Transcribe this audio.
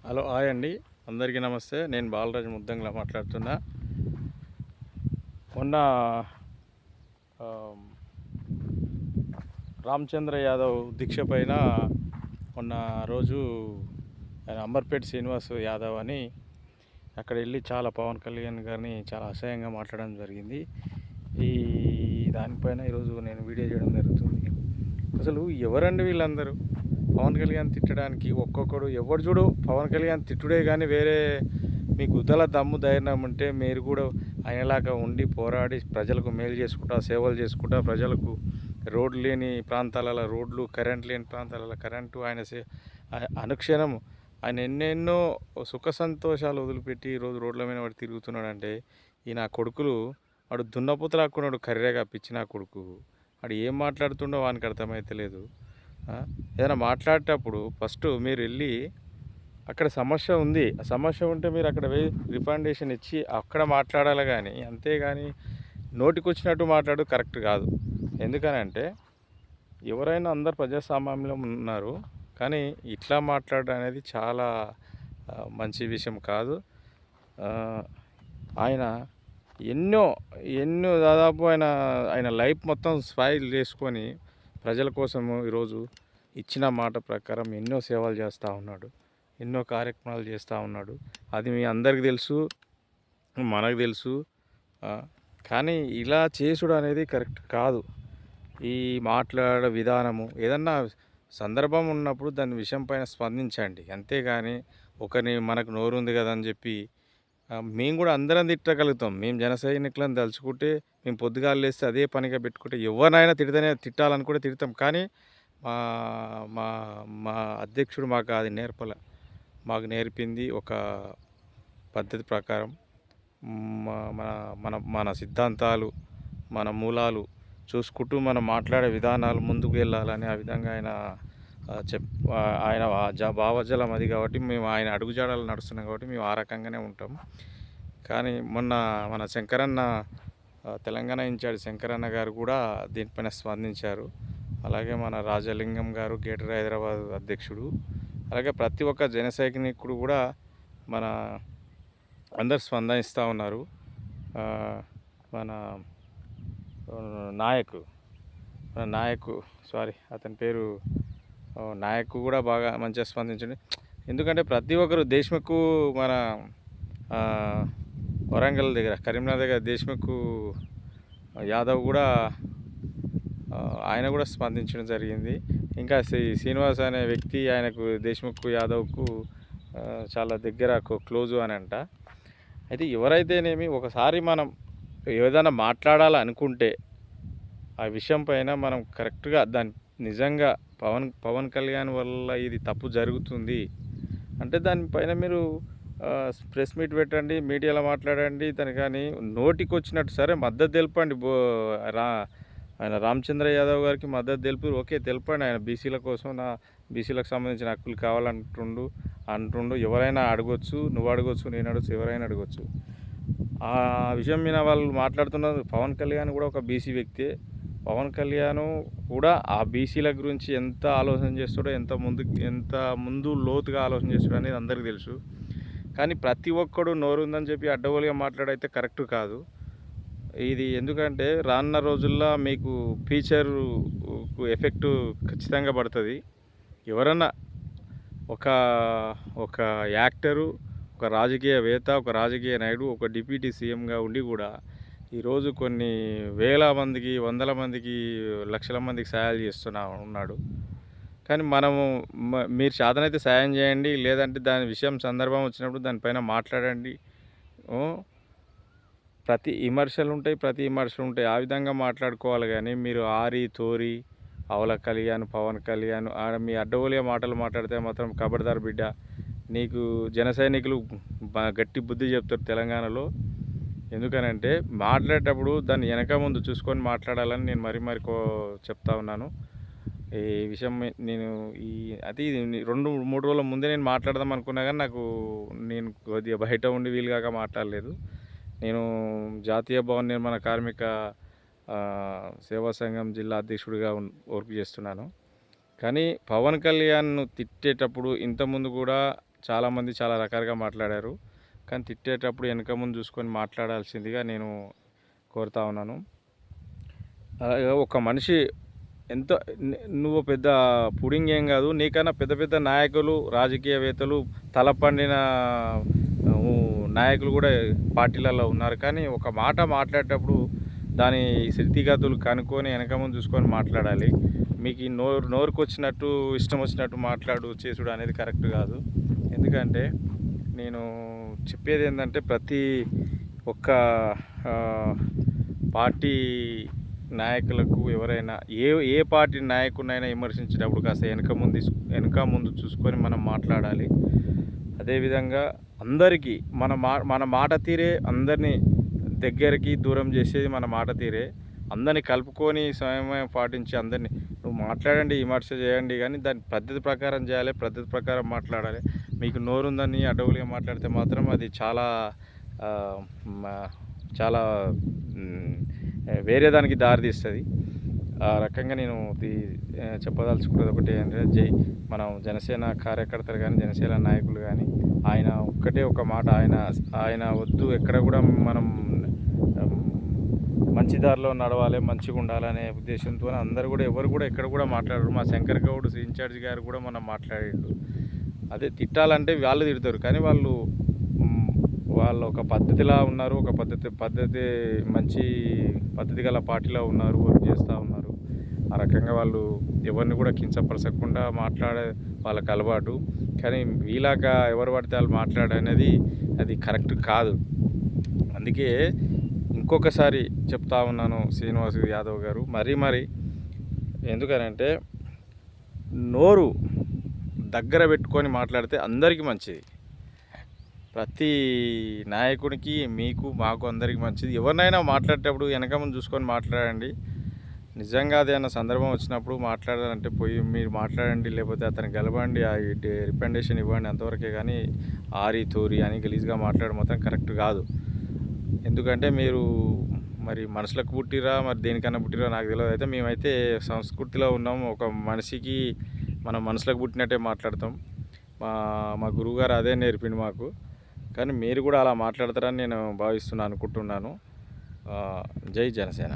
Hello hi అండి. అందరికీ నమస్తే. నేను బాలరాజు ముద్దంగిలా మాట్లాడుతున్నా. మొన్న ఆమ్, రామచంద్ర యాదవ్ దీక్ష పైన మొన్న రోజు ఆయన అంబర్పేట శ్రీనివాస్ యాదవ్ అని అక్కడ వెళ్ళి చాలా పవన్ కళ్యాణ్ గారిని చాలా అసహ్యంగా మాట్లాడడం జరిగింది. ఈ దానిపైన ఈరోజు నేను వీడియో చేయడం జరుగుతుంది. అసలు ఎవరండి వీళ్ళందరూ? పవన్ కళ్యాణ్ తిట్టడానికి ఒక్కొక్కడు ఎవడు చూడు పవన్ కళ్యాణ్ తిట్టుడే కానీ వేరే మీకు ఉద్దల దమ్ము ధైర్యం ఉంటే మీరు కూడా ఆయనలాగా ఉండి పోరాడి ప్రజలకు మేలు చేసుకుంటా సేవలు చేసుకుంటా ప్రజలకు రోడ్లు లేని ప్రాంతాలలో రోడ్లు కరెంట్ లేని ప్రాంతాలలో కరెంటు అనుక్షణం ఆయన ఎన్నెన్నో సుఖ సంతోషాలు వదిలిపెట్టి ఈరోజు రోడ్ల మీద వాడు తిరుగుతున్నాడంటే ఈ నా కొడుకులు వాడు దున్నపోతలు ఆక్కున్నాడు కర్రెగా పిచ్చి నా కొడుకు వాడు ఏం మాట్లాడుతుండో వానికి అర్థమైతే లేదు. ఏదైనా మాట్లాడేటప్పుడు ఫస్ట్ మీరు వెళ్ళి అక్కడ సమస్య ఉంది, ఆ సమస్య ఉంటే మీరు అక్కడ పోయి రికమెండేషన్ ఇచ్చి అక్కడ మాట్లాడాలి కానీ అంతేగాని నోటికి వచ్చినట్టు మాట్లాడు కరెక్ట్ కాదు. ఎందుకనంటే ఎవరైనా అందరు ప్రజాస్వామ్యంలో ఉన్నారు, కానీ ఇట్లా మాట్లాడడం అనేది చాలా మంచి విషయం కాదు. ఆయన ఎన్నో ఎన్నో దాదాపు ఆయన ఆయన లైఫ్ మొత్తం స్పాయిల్ చేసుకొని ప్రజల కోసము ఈరోజు ఇచ్చిన మాట ప్రకారం ఎన్నో సేవలు చేస్తూ ఉన్నాడు, ఎన్నో కార్యక్రమాలు చేస్తూ ఉన్నాడు. అది మీ అందరికి తెలుసు, మనకు తెలుసు. కానీ ఇలా చేసుడు అనేది కరెక్ట్ కాదు. ఈ మాట్లాడే విధానము ఏదన్నా సందర్భం ఉన్నప్పుడు దాని విషయం పైన స్పందించండి, అంతేగాని ఒకరిని మనకు నోరు ఉంది కదా అని చెప్పి మేము కూడా అందరం తిట్టగలుగుతాం. మేము జన సైనికులను తలుచుకుంటే మేము పొద్దుగాలు లేస్తే అదే పనిగా పెట్టుకుంటే ఎవరినైనా తిట్టాలనుకుంటే తిడతాం. కానీ మా మా మా అధ్యక్షుడు మాకు అది మాకు నేర్పింది ఒక పద్ధతి ప్రకారం మన మన మన సిద్ధాంతాలు మన మూలాలు చూసుకుంటూ మనం మాట్లాడే విధానాలు ముందుకు వెళ్ళాలని ఆ విధంగా ఆయన భావజలం అది కాబట్టి మేము ఆయన అడుగుజాడలు నడుస్తున్నాం కాబట్టి మేము ఆ రకంగానే ఉంటాం. కానీ మొన్న మన శంకరన్న తెలంగాణ ఇన్ఛార్జ్ శంకరన్న గారు కూడా దీనిపైన స్పందించారు. అలాగే మన రాజలింగం గారు గ్రేటర్ హైదరాబాద్ అధ్యక్షుడు, అలాగే ప్రతి ఒక్క జన సైనికుడు కూడా మన అందరు స్పందిస్తూ ఉన్నారు. మన నాయకు సారీ అతని పేరు నాయకు కూడా బాగా మంచిగా స్పందించండి. ఎందుకంటే ప్రతి ఒక్కరు దేశ్ముఖ్ మన వరంగల్ దగ్గర కరీంనగర్ దగ్గర దేశ్ముఖ్ యాదవ్ కూడా ఆయన కూడా స్పందించడం జరిగింది. ఇంకా శ్రీనివాస్ అనే వ్యక్తి ఆయనకు దేశ్ముఖ్ యాదవ్కు చాలా దగ్గర క్లోజు అని అంట. అయితే ఎవరైతేనేమి ఒకసారి మనం ఏదైనా మాట్లాడాలనుకుంటే ఆ విషయం పైన మనం కరెక్ట్గా దాని నిజంగా పవన్ కళ్యాణ్ వల్ల ఇది తప్పు జరుగుతుంది అంటే దానిపైన మీరు ప్రెస్ మీట్ పెట్టండి, మీడియాలో మాట్లాడండి. దాని కానీ నోటికి వచ్చినట్టు సరే మద్దతు తెలపండి. ఆయన రామచంద్ర యాదవ్ గారికి మద్దతు తెలిపి ఓకే తెలపండి, ఆయన బీసీల కోసం బీసీలకు సంబంధించిన హక్కులు కావాలంటుండు. ఎవరైనా అడగొచ్చు, నువ్వు అడగొచ్చు, నేను అడగచ్చు, ఎవరైనా అడగొచ్చు. ఆ విషయం మీద వాళ్ళు మాట్లాడుతున్నారు. పవన్ కళ్యాణ్ కూడా ఒక బీసీ వ్యక్తే. పవన్ కళ్యాణ్ కూడా ఆ బీసీల గురించి ఎంత ఆలోచన చేస్తాడో, ఎంత ముందు లోతుగా ఆలోచన చేస్తాడో అనేది అందరికీ తెలుసు. కానీ ప్రతి ఒక్కడు నోరుందని చెప్పి అడ్డగోలుగా మాట్లాడైతే కరెక్ట్ కాదు ఇది. ఎందుకంటే రానున్న రోజుల్లో మీకు ఫ్యూచర్ ఎఫెక్టు ఖచ్చితంగా పడుతుంది. ఎవరన్నా ఒక యాక్టరు, ఒక రాజకీయవేత్త, ఒక రాజకీయ నాయకుడు, ఒక డిప్యూటీ సీఎంగా ఉండి కూడా ఈరోజు కొన్ని వేల మందికి, వందల మందికి, లక్షల మందికి సహాయాలు ఉన్నాడు. కానీ మీరు చేతనైతే సాయం చేయండి, లేదంటే దాని విషయం సందర్భం వచ్చినప్పుడు దానిపైన మాట్లాడండి. ప్రతి విమర్శలు ఉంటాయి, ఆ విధంగా మాట్లాడుకోవాలి. కానీ మీరు తోరి అవల కళ్యాణ్, పవన్ కళ్యాణ్ మీ అడ్డగోలుగా మాటలు మాట్లాడితే మాత్రం ఖబర్దార్ బిడ్డ, నీకు జన సైనికులు గట్టి బుద్ధి చెప్తారు తెలంగాణలో. ఎందుకనంటే మాట్లాడేటప్పుడు దాన్ని వెనక ముందు చూసుకొని మాట్లాడాలని నేను మరి చెప్తా ఉన్నాను. ఈ విషయం నేను అది 2-3 రోజుల ముందే నేను మాట్లాడదాం అనుకున్నా, కానీ నేను కొద్దిగా బయట ఉండి వీలుగాక మాట్లాడలేదు. నేను జాతీయ భవన నిర్మాణ కార్మిక సేవా సంఘం జిల్లా అధ్యక్షుడిగా వర్క్ చేస్తున్నాను. కానీ పవన్ కళ్యాణ్ను తిట్టేటప్పుడు ఇంతకుముందు కూడా చాలామంది చాలా రకాలుగా మాట్లాడారు. కానీ తిట్టేటప్పుడు వెనక ముందు చూసుకొని మాట్లాడాల్సిందిగా నేను కోరుతా ఉన్నాను. అలాగే ఒక మనిషి ఎంత నువ్వు పెద్ద పుడింగ్ ఏం కాదు, నీకన్నా పెద్ద పెద్ద నాయకులు, రాజకీయవేత్తలు, తలపండిన నాయకులు కూడా పార్టీలలో ఉన్నారు. కానీ ఒక మాట మాట్లాడేటప్పుడు దాని స్థితిగతులు కనుక్కొని వెనక ముందు చూసుకొని మాట్లాడాలి. మీకు ఈ నోరుకు వచ్చినట్టు ఇష్టం వచ్చినట్టు మాట్లాడు చేసుడు అనేది కరెక్ట్ కాదు. ఎందుకంటే నేను చెప్పేది ఏంటంటే ప్రతి ఒక్క పార్టీ నాయకులకు ఎవరైనా ఏ పార్టీ నాయకుడినైనా విమర్శించేటప్పుడు కాస్త వెనక ముందు చూసుకొని మనం మాట్లాడాలి. అదేవిధంగా అందరికీ మన మాట తీరే అందరినీ దగ్గరికి దూరం చేసేది మన మాట తీరే. అందరినీ కలుపుకొని సమన్వయం పాటించి అందరినీ నువ్వు మాట్లాడండి, విమర్శ చేయండి, కానీ దాని పద్ధతి ప్రకారం చేయాలి, పద్ధతి ప్రకారం మాట్లాడాలి. మీకు నోరుందని అడ్డగోలుగా మాట్లాడితే మాత్రం అది చాలా చాలా వేరే దానికి దారితీస్తుంది. ఆ రకంగా నేను చెప్పదలుచుకున్నది ఒకటి ఏంటంటే మనం జనసేన కార్యకర్తలు కానీ జనసేన నాయకులు కానీ ఆయన ఒక్కటే ఒక మాట, ఆయన వద్దు ఎక్కడ కూడా మనం మంచి దారిలో నడవాలి, మంచిగా ఉండాలనే ఉద్దేశంతో అందరూ కూడా ఎవరు కూడా ఎక్కడ కూడా మాట్లాడరు. మా శంకర్ గౌడ్ ఇన్ఛార్జ్ గారు కూడా మనం మాట్లాడిండు. అదే తిట్టాలంటే వాళ్ళు తిడతారు, కానీ వాళ్ళు ఒక పద్ధతిలా ఉన్నారు, ఒక పద్ధతి మంచి పద్ధతి గల పార్టీలో ఉన్నారు, వర్క్ చేస్తూ ఉన్నారు. ఆ రకంగా వాళ్ళు ఎవరిని కూడా కించపరచకుండా మాట్లాడే వాళ్ళకి అలవాటు. కానీ వీలాగా ఎవరు పడితే వాళ్ళు మాట్లాడనేది అది కరెక్ట్ కాదు. అందుకే ఇంకొకసారి చెప్తా ఉన్నాను శ్రీనివాస్ యాదవ్ గారు, మరీ ఎందుకనంటే నోరు దగ్గర పెట్టుకొని మాట్లాడితే అందరికీ మంచిది. ప్రతి నాయకుడికి, మీకు, మాకు అందరికీ మంచిది. ఎవరినైనా మాట్లాడేటప్పుడు వెనక ముందు చూసుకొని మాట్లాడండి. నిజంగా అదేమన్నా సందర్భం వచ్చినప్పుడు మాట్లాడాలంటే పోయి మీరు మాట్లాడండి, లేకపోతే అతను గెలవండి, ఆ రికమెండేషన్ ఇవ్వండి, అంతవరకే. కానీ ఆరి తూరి అని గలీజ్గా మాట్లాడడం మాత్రం కరెక్ట్ కాదు. ఎందుకంటే మీరు మరి మనుషులకు పుట్టిరా, మరి దేనికన్నా పుట్టిరా నాకు తెలియదు. అయితే మేమైతే సంస్కృతిలో ఉన్నాము. ఒక మనిషికి మనం మనుషులకు పుట్టినట్టే మాట్లాడతాం. మా గురువుగారు అదే నేర్పిండు మాకు. కానీ మీరు కూడా అలా మాట్లాడతారని నేను భావిస్తున్నాను, అనుకుంటున్నాను. జై జనసేన.